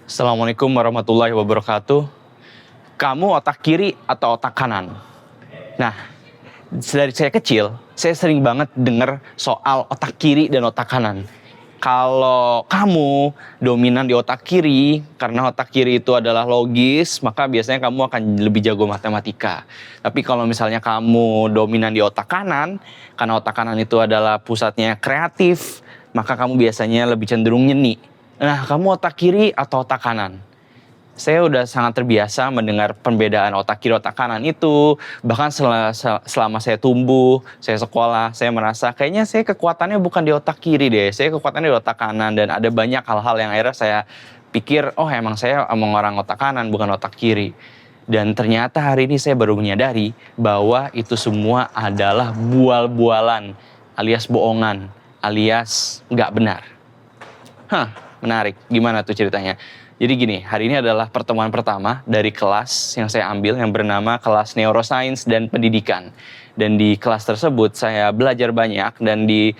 Assalamualaikum warahmatullahi wabarakatuh. Kamu otak kiri atau otak kanan? Nah, dari saya kecil, saya sering banget dengar soal otak kiri dan otak kanan. Kalau kamu dominan di otak kiri, karena otak kiri itu adalah logis, maka biasanya kamu akan lebih jago matematika. Tapi kalau misalnya kamu dominan di otak kanan, karena otak kanan itu adalah pusatnya kreatif, maka kamu biasanya lebih cenderung nyeni. Nah, kamu otak kiri atau otak kanan? Saya udah sangat terbiasa mendengar perbedaan otak kiri otak kanan itu. Bahkan selama saya tumbuh, saya sekolah, saya merasa kayaknya saya kekuatannya bukan di otak kiri deh, saya kekuatannya di otak kanan. Dan ada banyak hal-hal yang akhirnya saya pikir, oh emang saya emang orang otak kanan bukan otak kiri. Dan ternyata hari ini saya baru menyadari bahwa itu semua adalah bual-bualan alias bohongan alias nggak benar. Menarik. Gimana tuh ceritanya? Jadi gini, hari ini adalah pertemuan pertama dari kelas yang saya ambil yang bernama kelas Neuroscience dan Pendidikan. Dan di kelas tersebut saya belajar banyak dan di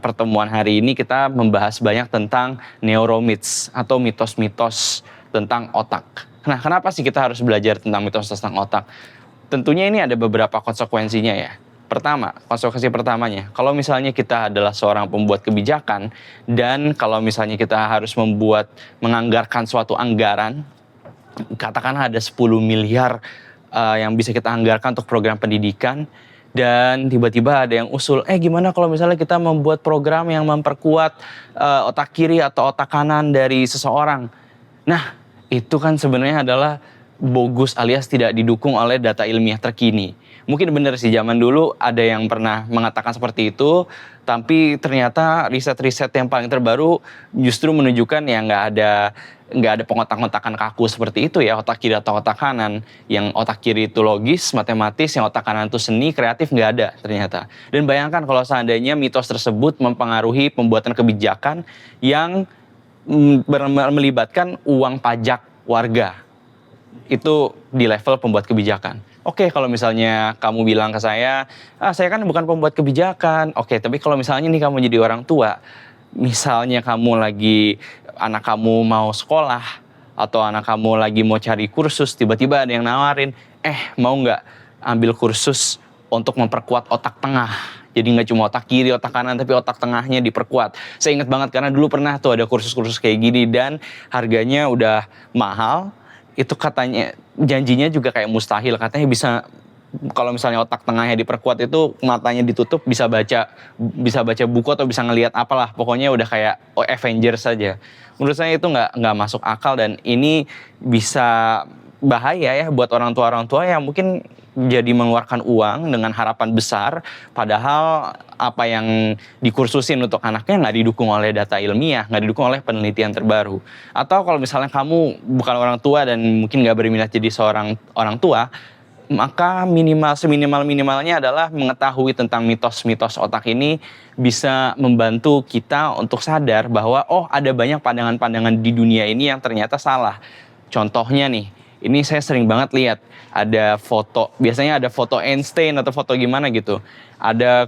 pertemuan hari ini kita membahas banyak tentang neuromyths atau mitos-mitos tentang otak. Nah, kenapa sih kita harus belajar tentang mitos tentang otak? Tentunya ini ada beberapa konsekuensinya ya. Pertama, konsekuensi pertamanya, kalau misalnya kita adalah seorang pembuat kebijakan dan kalau misalnya kita harus menganggarkan suatu anggaran, katakanlah ada 10 miliar yang bisa kita anggarkan untuk program pendidikan dan tiba-tiba ada yang usul, gimana kalau misalnya kita membuat program yang memperkuat otak kiri atau otak kanan dari seseorang. Nah, itu kan sebenarnya adalah bogus alias tidak didukung oleh data ilmiah terkini. Mungkin benar sih zaman dulu ada yang pernah mengatakan seperti itu, tapi ternyata riset-riset yang paling terbaru justru menunjukkan ya nggak ada pengotak-ngotakan kaku seperti itu ya, otak kiri atau otak kanan. Yang otak kiri itu logis, matematis, yang otak kanan itu seni, kreatif, nggak ada ternyata. Dan bayangkan kalau seandainya mitos tersebut mempengaruhi pembuatan kebijakan yang melibatkan uang pajak warga. Itu di level pembuat kebijakan. Oke, kalau misalnya kamu bilang ke saya kan bukan pembuat kebijakan. Oke, tapi kalau misalnya nih kamu jadi orang tua, misalnya anak kamu mau sekolah, atau anak kamu lagi mau cari kursus, tiba-tiba ada yang nawarin, mau nggak ambil kursus untuk memperkuat otak tengah. Jadi nggak cuma otak kiri, otak kanan, tapi otak tengahnya diperkuat. Saya ingat banget karena dulu pernah tuh ada kursus-kursus kayak gini dan harganya udah mahal. Itu katanya janjinya juga kayak mustahil, katanya bisa kalau misalnya otak tengahnya diperkuat itu matanya ditutup bisa baca buku atau bisa ngelihat apalah, pokoknya udah kayak Avengers saja. Menurut saya itu nggak masuk akal dan ini bisa bahaya ya buat orang tua yang mungkin jadi mengeluarkan uang dengan harapan besar, padahal apa yang dikursusin untuk anaknya nggak didukung oleh data ilmiah, nggak didukung oleh penelitian terbaru. Atau kalau misalnya kamu bukan orang tua dan mungkin nggak berminat jadi seorang orang tua, maka seminimal-minimalnya adalah mengetahui tentang mitos-mitos otak ini bisa membantu kita untuk sadar bahwa ada banyak pandangan-pandangan di dunia ini yang ternyata salah. Contohnya nih, ini saya sering banget lihat ada foto, biasanya ada foto Einstein atau foto gimana gitu. Ada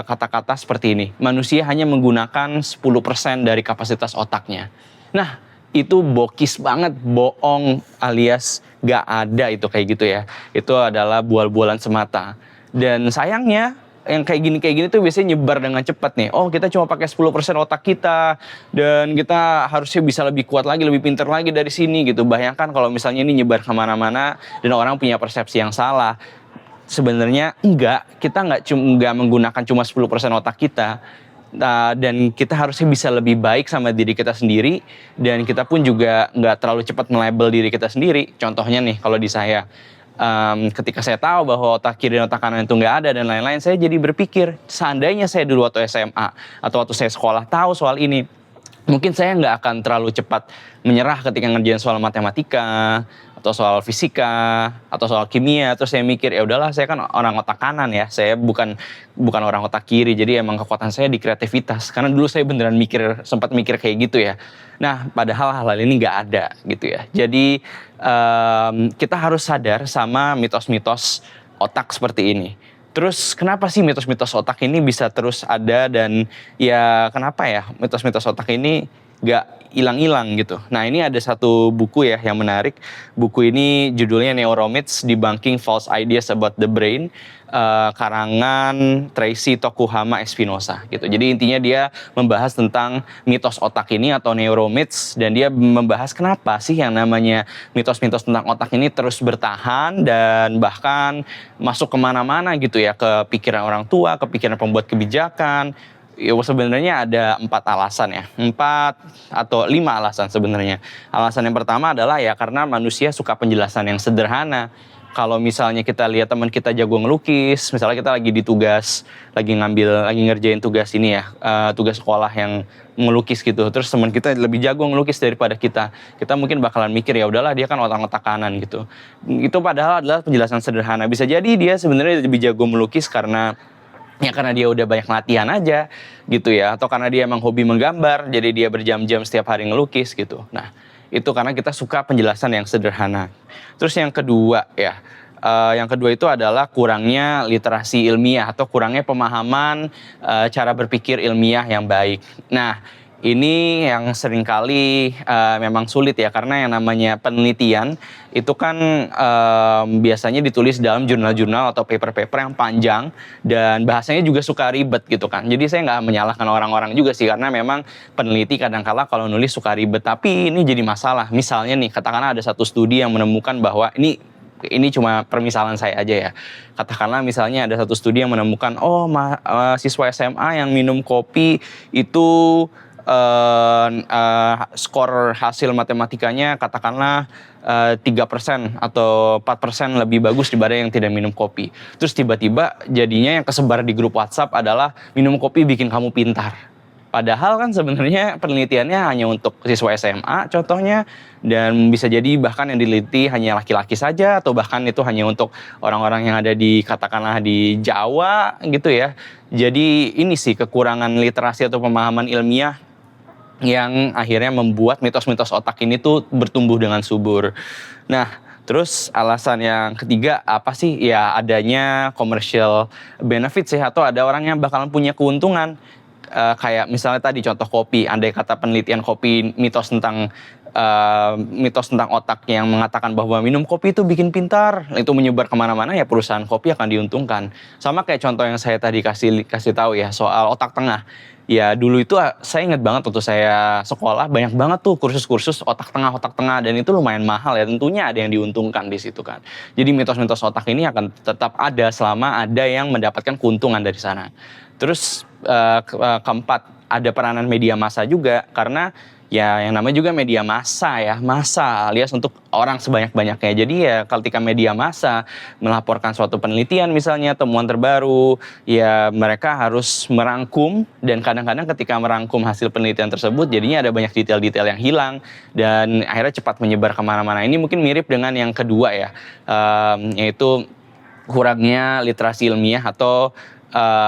kata-kata seperti ini, manusia hanya menggunakan 10% dari kapasitas otaknya. Nah, itu bokis banget, bohong alias gak ada itu kayak gitu ya. Itu adalah bual-bualan semata. Dan sayangnya yang kayak gini tuh biasanya nyebar dengan cepat nih. Kita cuma pakai 10% otak kita dan kita harusnya bisa lebih kuat lagi, lebih pintar lagi dari sini gitu. Bayangkan kalau misalnya ini nyebar kemana-mana dan orang punya persepsi yang salah. Sebenarnya kita nggak menggunakan cuma 10% otak kita. Dan kita harusnya bisa lebih baik sama diri kita sendiri dan kita pun juga nggak terlalu cepat melabel diri kita sendiri. Contohnya nih kalau di saya, ketika saya tahu bahwa otak kiri dan otak kanan itu nggak ada dan lain-lain, saya jadi berpikir seandainya saya dulu waktu SMA atau waktu saya sekolah tahu soal ini, mungkin saya nggak akan terlalu cepat menyerah ketika ngerjain soal matematika atau soal fisika atau soal kimia. Terus saya mikir ya udahlah, saya kan orang otak kanan ya, saya bukan orang otak kiri, jadi emang kekuatan saya di kreativitas. Karena dulu saya beneran sempat mikir kayak gitu ya. Nah, padahal hal-hal ini nggak ada gitu ya. Jadi kita harus sadar sama mitos-mitos otak seperti ini. Terus kenapa sih mitos-mitos otak ini bisa terus ada dan ya kenapa ya mitos-mitos otak ini hilang-hilang gitu. Nah ini ada satu buku ya yang menarik. Buku ini judulnya Neuromyths: Debunking False Ideas About the Brain, karangan Tracy Tokuhama Espinosa gitu. Jadi intinya dia membahas tentang mitos otak ini atau neuromyths, dan dia membahas kenapa sih yang namanya mitos-mitos tentang otak ini terus bertahan dan bahkan masuk kemana-mana gitu ya, ke pikiran orang tua, ke pikiran pembuat kebijakan. Ya, sebenarnya ada 4 alasan ya, 4 atau 5 alasan sebenarnya. Alasan yang pertama adalah ya karena manusia suka penjelasan yang sederhana. Kalau misalnya kita lihat teman kita jago ngelukis, misalnya kita lagi di tugas, lagi ngerjain tugas ini ya, tugas sekolah yang ngelukis gitu. Terus teman kita lebih jago ngelukis daripada kita. Kita mungkin bakalan mikir ya udahlah dia kan otak-otak kanan gitu. Itu padahal adalah penjelasan sederhana. Bisa jadi dia sebenarnya lebih jago melukis karena dia udah banyak latihan aja gitu ya, atau karena dia emang hobi menggambar, jadi dia berjam-jam setiap hari ngelukis gitu. Nah, itu karena kita suka penjelasan yang sederhana. Terus yang kedua ya, yang kedua itu adalah kurangnya literasi ilmiah atau kurangnya pemahaman cara berpikir ilmiah yang baik. Nah, ini yang seringkali memang sulit ya, karena yang namanya penelitian itu kan biasanya ditulis dalam jurnal-jurnal atau paper-paper yang panjang dan bahasanya juga suka ribet gitu kan. Jadi saya nggak menyalahkan orang-orang juga sih, karena memang peneliti kadang-kala kalau nulis suka ribet. Tapi ini jadi masalah. Misalnya nih, katakanlah ada satu studi yang menemukan bahwa ini cuma permisalan saya aja ya. Katakanlah misalnya ada satu studi yang menemukan, siswa SMA yang minum kopi itu skor hasil matematikanya katakanlah 3% atau 4% lebih bagus dibanding yang tidak minum kopi. Terus tiba-tiba jadinya yang kesebar di grup WhatsApp adalah minum kopi bikin kamu pintar. Padahal kan sebenarnya penelitiannya hanya untuk siswa SMA contohnya, dan bisa jadi bahkan yang diliti hanya laki-laki saja, atau bahkan itu hanya untuk orang-orang yang ada di katakanlah di Jawa gitu ya. Jadi ini sih kekurangan literasi atau pemahaman ilmiah yang akhirnya membuat mitos-mitos otak ini tuh bertumbuh dengan subur. Nah, terus alasan yang ketiga apa sih? Ya adanya commercial benefit sih, atau ada orang yang bakalan punya keuntungan. Kayak misalnya tadi contoh kopi, andai kata penelitian kopi mitos tentang otak yang mengatakan bahwa minum kopi itu bikin pintar, itu menyebar kemana-mana, ya perusahaan kopi akan diuntungkan. Sama kayak contoh yang saya tadi kasih tahu ya soal otak tengah. Ya dulu itu saya ingat banget waktu saya sekolah banyak banget tuh kursus-kursus otak tengah, dan itu lumayan mahal ya, tentunya ada yang diuntungkan di situ kan. Jadi mitos-mitos otak ini akan tetap ada selama ada yang mendapatkan keuntungan dari sana. Terus keempat, ada peranan media massa juga, karena ya yang namanya juga media massa ya, massa alias untuk orang sebanyak-banyaknya. Jadi ya ketika media massa melaporkan suatu penelitian misalnya temuan terbaru, ya mereka harus merangkum, dan kadang-kadang ketika merangkum hasil penelitian tersebut jadinya ada banyak detail-detail yang hilang dan akhirnya cepat menyebar kemana-mana. Ini mungkin mirip dengan yang kedua ya, yaitu kurangnya literasi ilmiah atau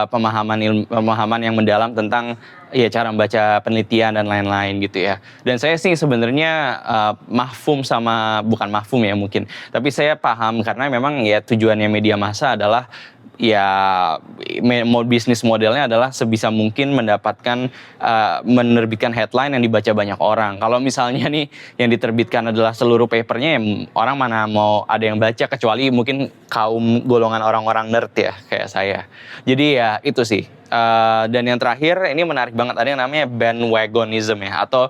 pemahaman yang mendalam tentang ya cara membaca penelitian dan lain-lain gitu ya. Dan saya sih sebenarnya bukan mafhum ya mungkin, tapi saya paham karena memang ya tujuannya media massa adalah ya bisnis modelnya adalah sebisa mungkin mendapatkan menerbitkan headline yang dibaca banyak orang. Kalau misalnya nih yang diterbitkan adalah seluruh papernya, ya orang mana mau ada yang baca, kecuali mungkin kaum golongan orang-orang nerd ya kayak saya. Jadi ya itu sih. Dan yang terakhir ini menarik banget, ada yang namanya bandwagonism ya, atau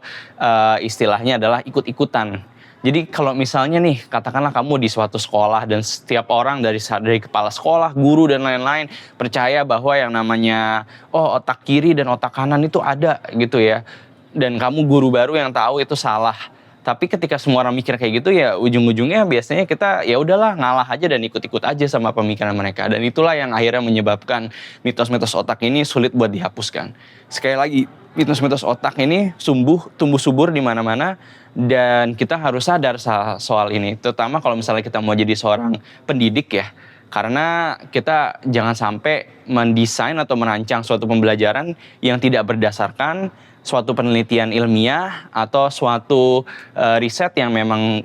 istilahnya adalah ikut-ikutan. Jadi kalau misalnya nih, katakanlah kamu di suatu sekolah dan setiap orang dari kepala sekolah, guru dan lain-lain percaya bahwa yang namanya otak kiri dan otak kanan itu ada gitu ya. Dan kamu guru baru yang tahu itu salah. Tapi ketika semua orang mikir kayak gitu ya ujung-ujungnya biasanya kita ya udahlah ngalah aja dan ikut-ikut aja sama pemikiran mereka. Dan itulah yang akhirnya menyebabkan mitos-mitos otak ini sulit buat dihapuskan. Sekali lagi, mitos-mitos otak ini tumbuh subur di mana-mana, dan kita harus sadar soal ini. Terutama kalau misalnya kita mau jadi seorang pendidik ya. Karena kita jangan sampai mendesain atau merancang suatu pembelajaran yang tidak berdasarkan suatu penelitian ilmiah atau suatu riset yang memang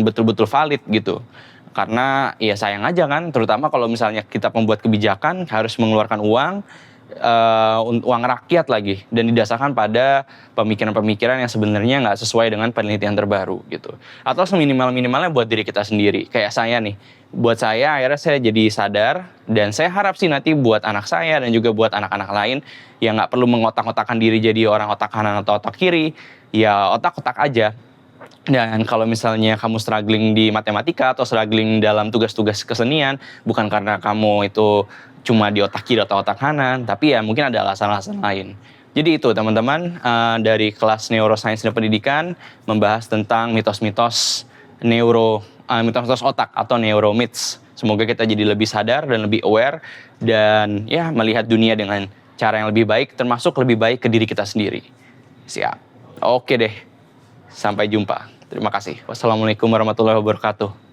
betul-betul valid gitu. Karena ya sayang aja kan, terutama kalau misalnya kita membuat kebijakan harus mengeluarkan uang, uang rakyat lagi, dan didasarkan pada pemikiran-pemikiran yang sebenarnya nggak sesuai dengan penelitian terbaru gitu. Atau seminimal-minimalnya buat diri kita sendiri. Kayak saya nih, buat saya akhirnya saya jadi sadar, dan saya harap sih nanti buat anak saya dan juga buat anak-anak lain yang nggak perlu mengotak-otakan diri jadi orang otak kanan atau otak kiri, ya otak-otak aja. Dan kalau misalnya kamu struggling di matematika atau struggling dalam tugas-tugas kesenian, bukan karena kamu itu cuma di otak kiri atau otak kanan, tapi ya mungkin ada alasan-alasan lain. Jadi itu teman-teman, dari kelas Neuroscience dan Pendidikan membahas tentang mitos-mitos mitos-mitos otak atau neuromyths. Semoga kita jadi lebih sadar dan lebih aware dan ya melihat dunia dengan cara yang lebih baik, termasuk lebih baik ke diri kita sendiri. Siap. Oke deh. Sampai jumpa. Terima kasih. Wassalamualaikum warahmatullahi wabarakatuh.